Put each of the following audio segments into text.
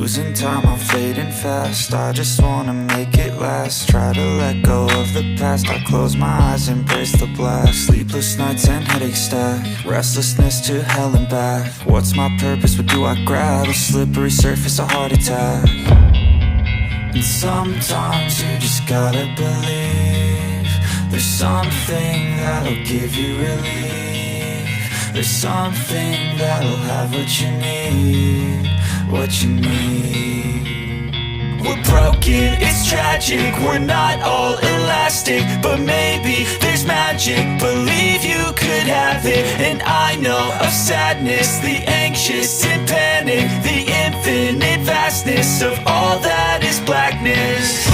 Losing time, I'm fading fast. I just wanna make it last. Try to let go of the past. I close my eyes, embrace the blast. Sleepless nights and headaches stack. Restlessness to hell and back. What's my purpose? What do I grab? A slippery surface, a heart attack. And sometimes you just gotta believe there's something that'll give you relief. There's something that'll have what you need, what you need. We're broken, it's tragic, we're not all elastic, but maybe there's magic. Believe you could have it. And I know of sadness, the anxious and panic, the infinite vastness of all that is blackness.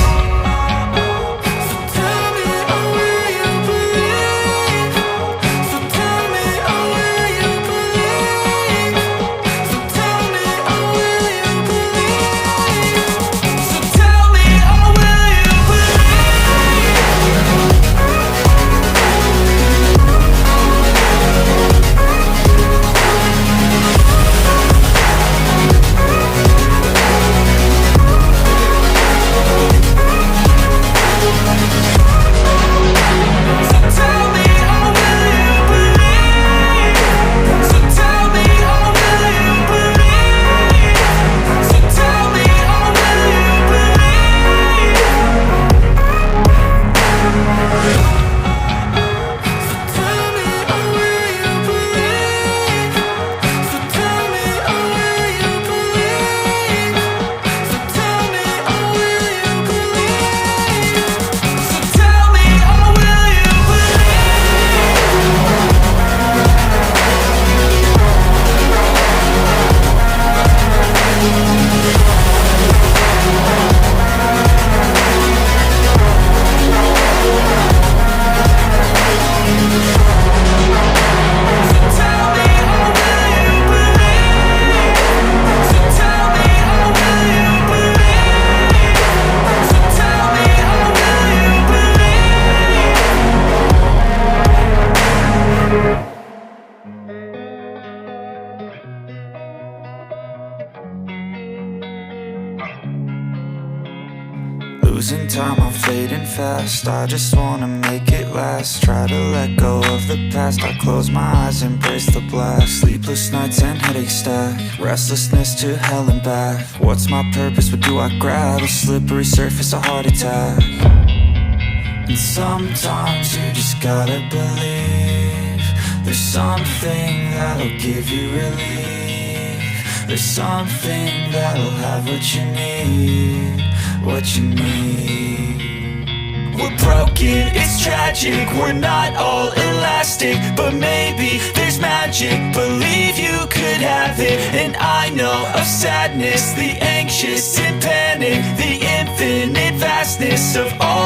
Losing time, I'm fading fast. I just wanna make it last. Try to let go of the past. I close my eyes, embrace the blast. Sleepless nights and headaches stack. Restlessness to hell and back. What's my purpose? What do I grab? A slippery surface, a heart attack. And sometimes you just gotta believe there's something that'll give you relief. There's something that'll have what you need, what you need. We're broken, it's tragic, we're not all elastic, but maybe there's magic. Believe you could have it. And I know of sadness, the anxious and panic, the infinite vastness of all